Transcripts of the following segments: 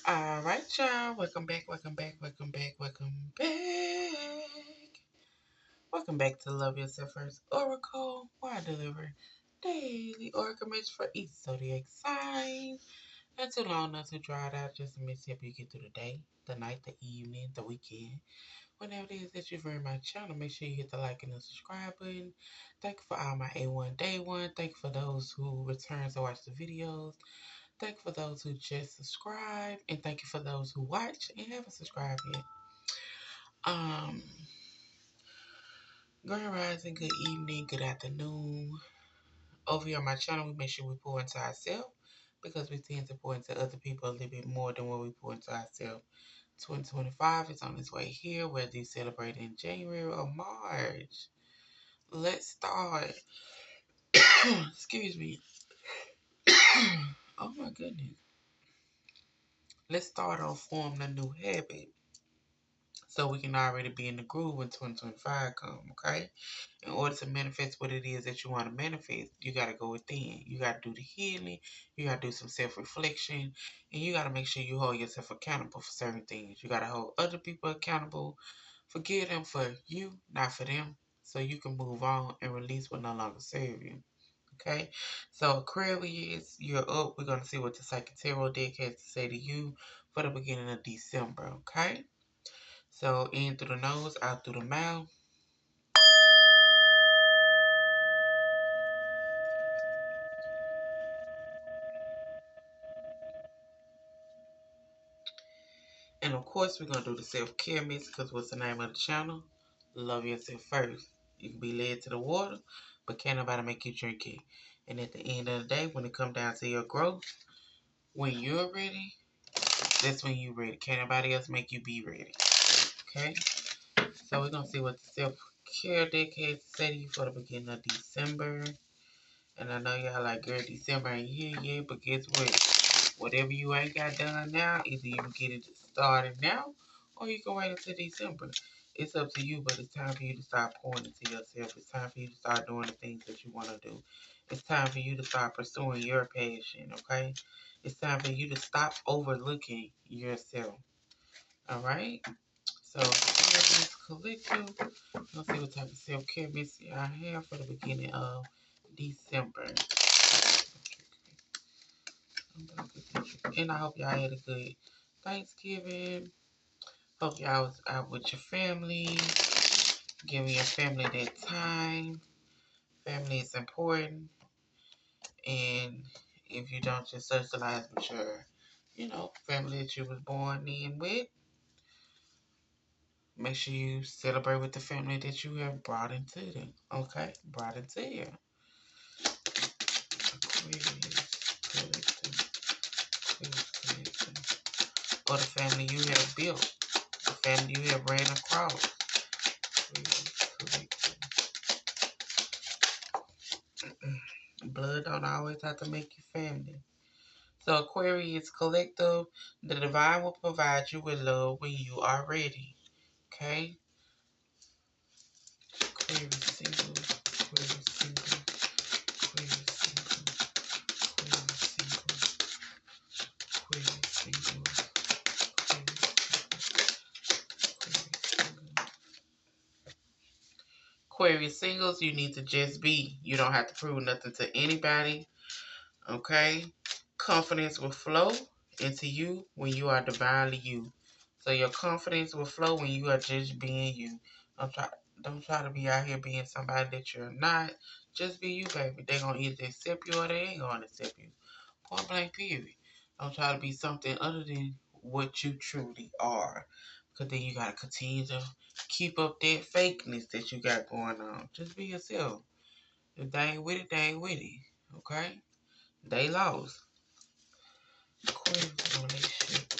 Alright, y'all. Welcome back, welcome back, welcome back, welcome back. Welcome back to Love Yourself First Oracle, where I deliver daily oracle message for each zodiac sign. Not too long, not too dried out, just a message to help you get through the day, the night, the evening, the weekend. Whenever it is that you're viewing my channel, make sure you hit the like and the subscribe button. Thank you for all my A1 Day 1. Thank you for those who return to watch the videos. Thank you for those who just subscribe, and thank you for those who watch and haven't subscribed yet. Um, Grand rising, good evening, good afternoon. Over here on my channel, we make sure we pour into ourselves because we tend to pour into other people a little bit more than what we pour into ourselves. 2025 is on its way here, whether you celebrate in January or March. Let's start. Excuse me. Oh my goodness. Let's start off forming a new habit so we can already be in the groove when 2025 come, okay? In order to manifest what it is that you want to manifest, you got to go within. You got to do the healing. You got to do some self-reflection. And you got to make sure you hold yourself accountable for certain things. You got to hold other people accountable. Forgive them for you, not for them. So you can move on and release what no longer serve you. Okay? So Aquarius, you're up. We're going to see what the Psychic Tarot deck has to say to you for the beginning of December. Okay? So in through the nose, out through the mouth. And of course, we're going to do the self-care mix because what's the name of the channel? Love yourself first. You can be led to the water, but can't nobody make you drink it. And at the end of the day, when it comes down to your growth, when you're ready, that's when you're ready. Can't nobody else make you be ready. Okay? So we're going to see what the self-care deck has to say to you for the beginning of December. And I know y'all like, girl, December ain't here yet, but guess what? Whatever you ain't got done now, either you can get it started now, or you can wait until December. It's up to you, but it's time for you to start pouring into yourself. It's time for you to start doing the things that you want to do. It's time for you to start pursuing your passion, okay? It's time for you to stop overlooking yourself, all right? So, this collective, let's see what type of self-care message I have for the beginning of December. And I hope y'all had a good Thanksgiving. Hope y'all was out with your family. Giving your family that time. Family is important. And if you don't just socialize with your, family that you was born in with, make sure you celebrate with the family that you have brought into them. Okay? Brought into you. Or the family you have built. The family you have ran across. Blood don't always have to make you family. So Aquarius collective, the divine will provide you with love when you are ready. Okay? Aquarius single, Aquarius single, Aquarius single, Aquarius single, Aquarius single, Aquarius singles, you need to just be. You don't have to prove nothing to anybody. Okay? Confidence will flow into you when you are divinely you. So your confidence will flow when you are just being you. Don't try to be out here being somebody that you're not. Just be you, baby. They're going to either accept you or they ain't going to accept you. Point blank, period. Don't try to be something other than what you truly are. Because then you got to continue to keep up that fakeness that you got going on. Just be yourself. If they ain't with it, they ain't with it. Okay? They lost. Aquarius in a relationship.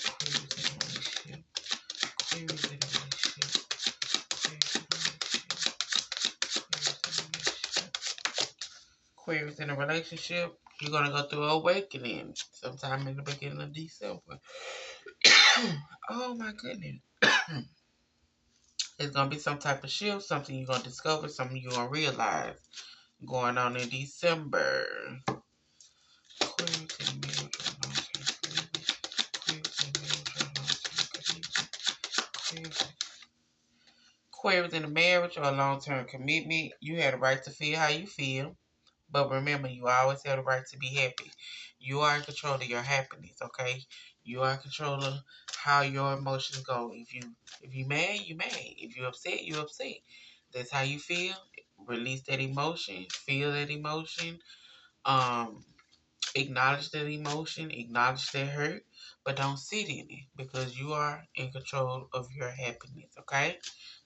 Aquarius in a relationship. Aquarius in a relationship. Aquarius in a relationship. You're gonna go through awakening sometime in the beginning of December. Oh my goodness. It's gonna be some type of shift, something you're gonna discover, something you're gonna realize going on in December. Aquarius in marriage. Aquarius, in a marriage or a long-term commitment, you have the right to feel how you feel. But remember, you always have the right to be happy. You are in control of your happiness, okay? You are in control of how your emotions go. If you mad, you mad. If you upset, you upset. That's how you feel. Release that emotion. Feel that emotion. Um, Acknowledge that emotion. Acknowledge that hurt. But don't sit in it because you are in control of your happiness, okay?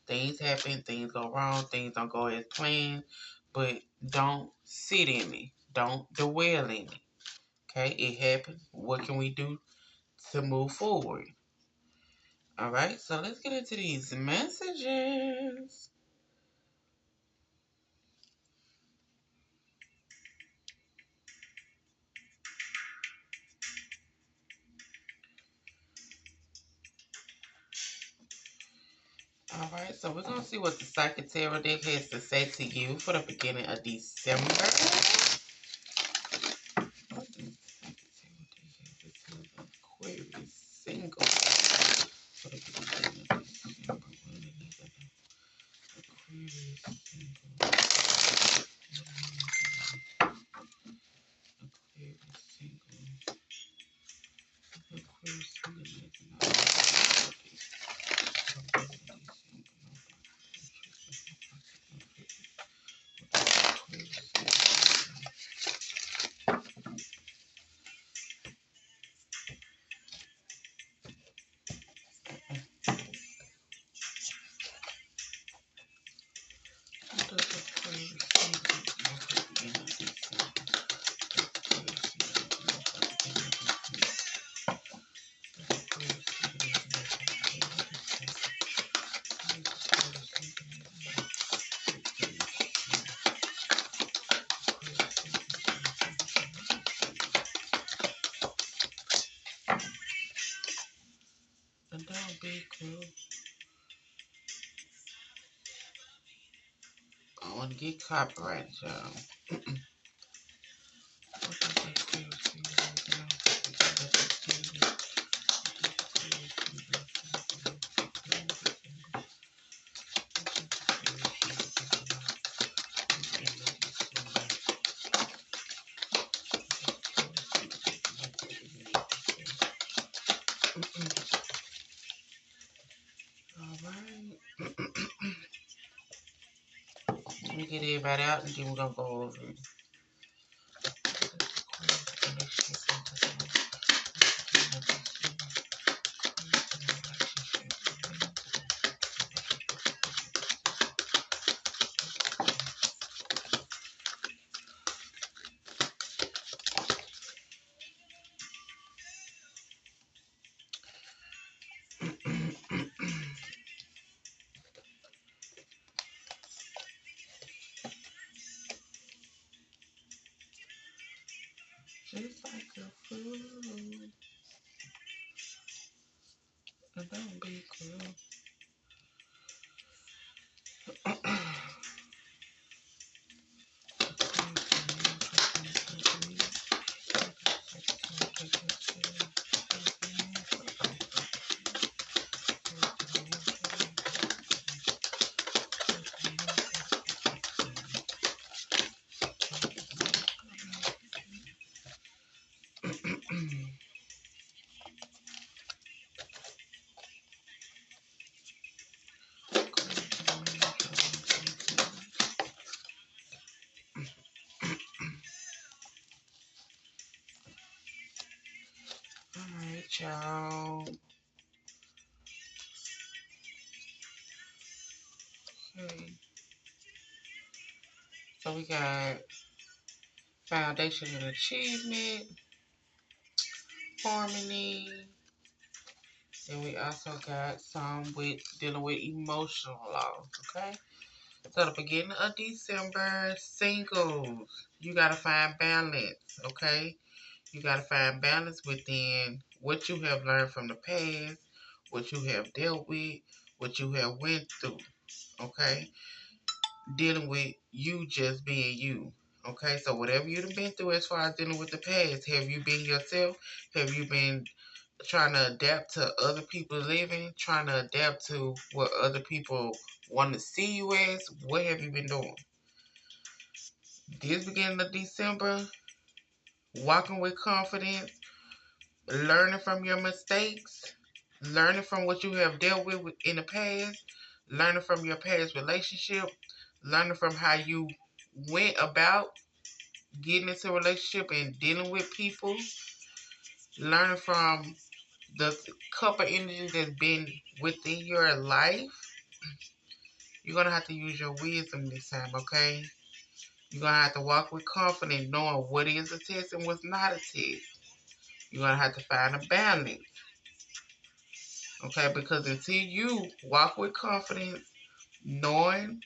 Things happen, things go wrong, things don't go as planned, but don't sit in it. Don't dwell in it. Okay, it happened. What can we do to move forward? All right, so let's get into these messages. All right, so we're going to see what the Psychic Tarot deck has to say to you for the beginning of December. What does the Psychic Tarot deck have to tell the Aquarius single for the beginning of December? What is it? Aquarius single. Aquarius single. Aquarius And don't be cruel. I want to get copyright, y'all. Alright. Let me get everybody out and then we're going to go over it. Just like a fool. And don't be cruel. Alright, y'all. Okay. So we got foundation and achievement, harmony. Then we also got some with dealing with emotional loss, okay? So the beginning of December, singles, you gotta find balance, okay? You gotta find balance within what you have learned from the past, what you have dealt with, what you have went through, okay? Dealing with you just being you. Okay, so whatever you've been through as far as dealing with the past, have you been yourself? Have you been trying to adapt to other people living, trying to adapt to what other people want to see you as. What have you been doing? This beginning of December, walking with confidence, learning from your mistakes, learning from what you have dealt with in the past, learning from your past relationship, learning from how you went about getting into a relationship and dealing with people, learning from the couple energies that's been within your life. You're going to have to use your wisdom this time, okay? You're going to have to walk with confidence, knowing what is a test and what's not a test. You're going to have to find a balance, okay? Because until you walk with confidence, knowing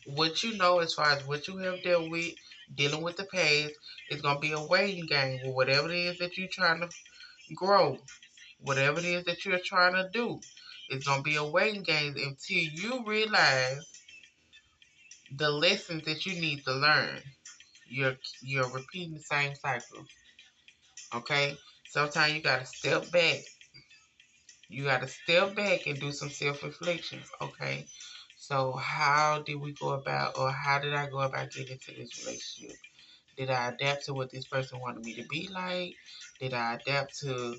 what you know as far as what you have dealt with, dealing with the past, it's going to be a waiting game with whatever it is that you're trying to grow, whatever it is that you're trying to do. It's going to be a waiting game until you realize the lessons that you need to learn. You're repeating the same cycle. Okay? Sometimes you gotta step back. You gotta step back and do some self-reflections. Okay? So how did we go about, or how did I go about getting into this relationship? Did I adapt to what this person wanted me to be like? Did I adapt to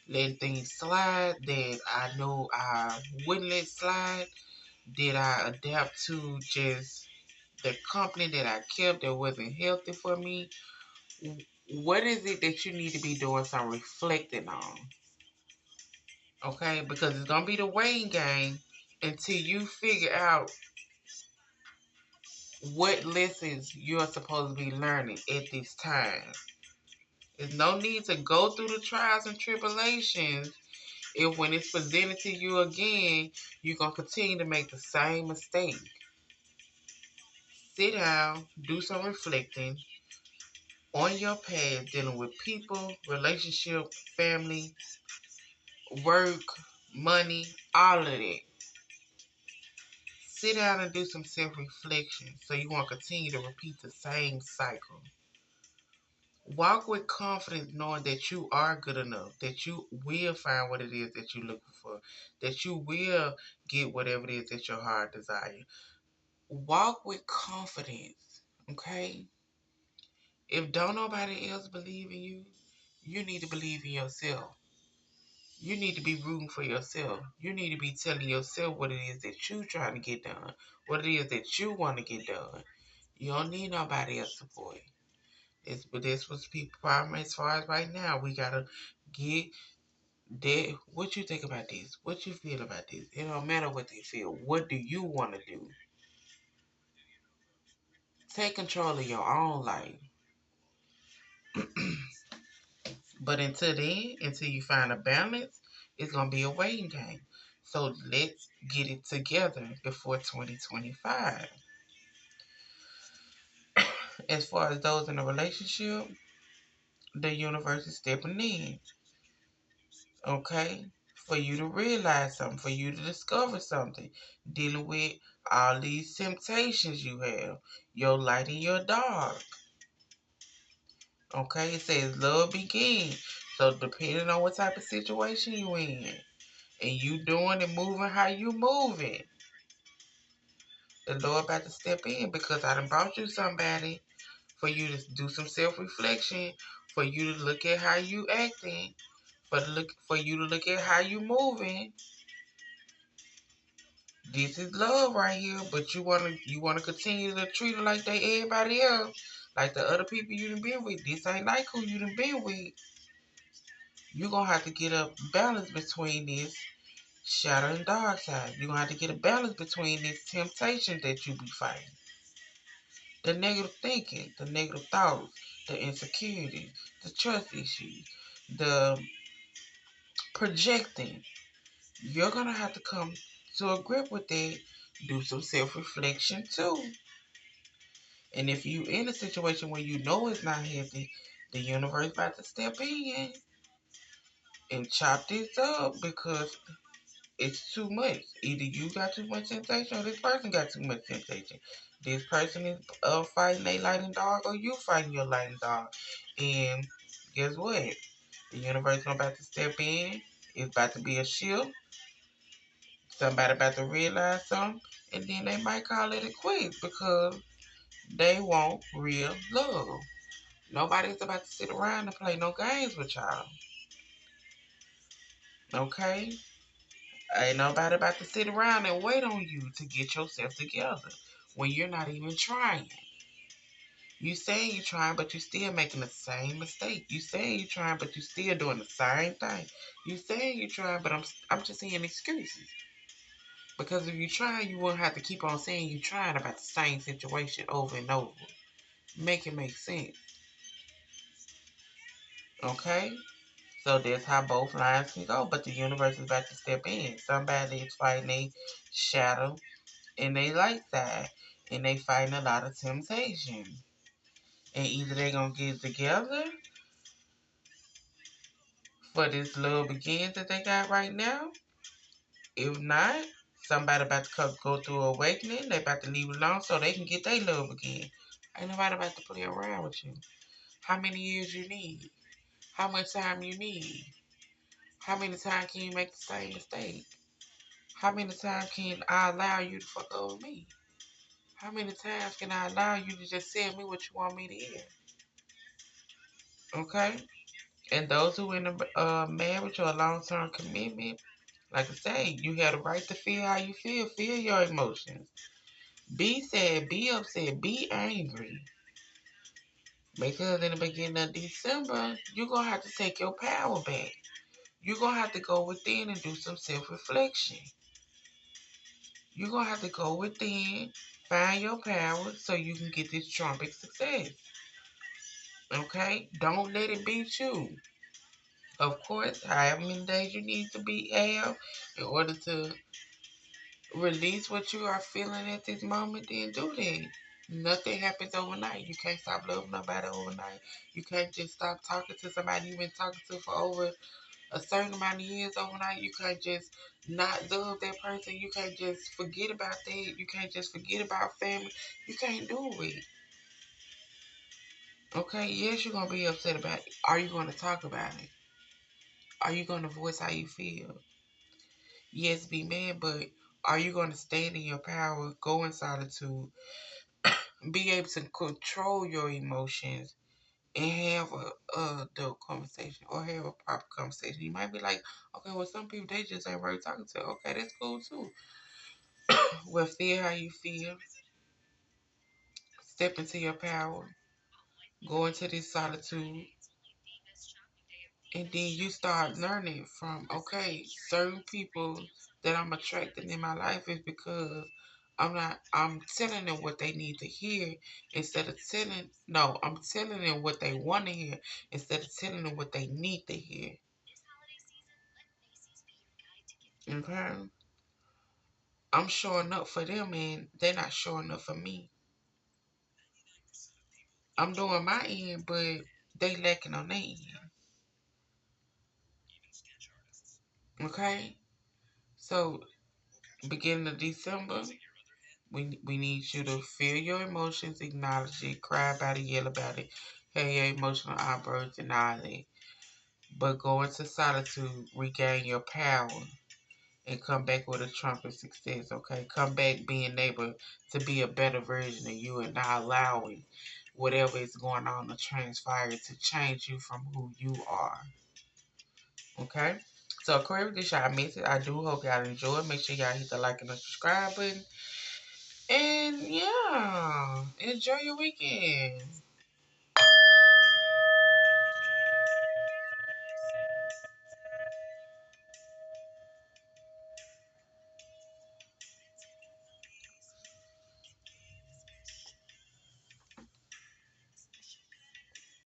letting things slide that I know I wouldn't let slide? Did I adapt to just the company that I kept that wasn't healthy for me? What is it that you need to be doing some reflecting on? Okay, because it's gonna be the waiting game until you figure out what lessons you're supposed to be learning at this time. There's no need to go through the trials and tribulations if when it's presented to you again, you're gonna continue to make the same mistake. Sit down, do some reflecting on your past, dealing with people, relationship, family, work, money, all of that. Sit down and do some self-reflection so you won't continue to repeat the same cycle. Walk with confidence knowing that you are good enough, that you will find what it is that you're looking for, that you will get whatever it is that your heart desires. Walk with confidence, okay? If don't nobody else believe in you, you need to believe in yourself. You need to be rooting for yourself. You need to be telling yourself what it is that you're trying to get done, what it is that you want to get done. You don't need nobody else's support. But this was people problem as far as right now. We gotta get that. What you think about this? What you feel about this? It don't matter what they feel. What do you want to do? Take control of your own life. But until then, until you find a balance, it's gonna be a waiting game. So let's get it together before 2025. As far as those in a relationship, the universe is stepping in, okay? For you to realize something, for you to discover something, dealing with all these temptations you have, your light and your dark. Okay, it says love begins. So depending on what type of situation you in, and you doing and moving how you moving, the Lord about to step in because I done brought you somebody for you to do some self-reflection, for you to look at how you acting, for you to look at how you moving. This is love right here, but you wanna continue to treat her like they everybody else, like the other people you done been with. This ain't like who you done been with. You gonna have to get a balance between this shadow and dark side. You gonna have to get a balance between this temptation that you be fighting. The negative thinking, the negative thoughts, the insecurity, the trust issues, the projecting. You're going to have to come to a grip with that. Do some self-reflection too. And if you in a situation where you know it's not healthy, the universe about to step in and chop this up because it's too much. Either you got too much temptation or this person got too much temptation. This person is fighting their light and dark or you fighting your light and dark. And guess what? The universe about to step in. It's about to be a shift. Somebody about to realize something, and then they might call it a quit because they want real love. Nobody's about to sit around and play no games with y'all. Okay? Ain't nobody about to sit around and wait on you to get yourself together when you're not even trying. You saying you're trying, but you still making the same mistake. You saying you're trying, but you still doing the same thing. You saying you're trying, but I'm just saying excuses. Because if you try, you won't have to keep on saying you're trying about the same situation over and over. Make it make sense. Okay? So that's how both lines can go. But the universe is about to step in. Somebody is fighting a shadow in their light side. And they fighting a lot of temptation. And either they're going to get together for this little begin that they got right now. If not, somebody about to go through awakening. They about to leave it alone so they can get their love again. Ain't nobody about to play around with you. How many years you need? How much time you need? How many times can you make the same mistake? How many times can I allow you to fuck over me? How many times can I allow you to just tell me what you want me to hear? Okay? And those who in a marriage or a long-term commitment, like I say, you have the right to feel how you feel. Feel your emotions. Be sad, be upset, be angry. Because in the beginning of December, you're going to have to take your power back. You're going to have to go within and do some self-reflection. You're going to have to go within, find your power so you can get this trumpet success. Okay? Don't let it beat you. Of course, however many days you need to be out in order to release what you are feeling at this moment, then do that. Nothing happens overnight. You can't stop loving nobody overnight. You can't just stop talking to somebody you've been talking to for over a certain amount of years overnight. You can't just not love that person. You can't just forget about that. You can't just forget about family. You can't do it. Okay, yes, you're going to be upset about it. Are you going to talk about it? Are you going to voice how you feel? Yes, be mad, but are you going to stand in your power, go in solitude, be able to control your emotions, and have a adult conversation or have a proper conversation? You might be like, okay, well, some people, they just ain't worth talking to. Okay, that's cool too. Well, feel how you feel, step into your power, go into this solitude, and then you start learning from, okay, certain people that I'm attracting in my life is because I'm telling them what they need to hear instead of I'm telling them what they want to hear instead of telling them what they need to hear. Okay? I'm showing up for them and they're not showing up for me. I'm doing my end, but they lacking on their end. Okay? So, beginning of December, we need you to feel your emotions, acknowledge it, cry about it, yell about it, have your emotional outbursts and all that. But go into solitude, regain your power, and come back with a trumpet success, okay? Come back being able to be a better version of you and not allowing whatever is going on to transpire to change you from who you are. Okay? So Aquarius, this y'all message. I do hope y'all enjoy. Make sure y'all hit the like and the subscribe button. And yeah, enjoy your weekend.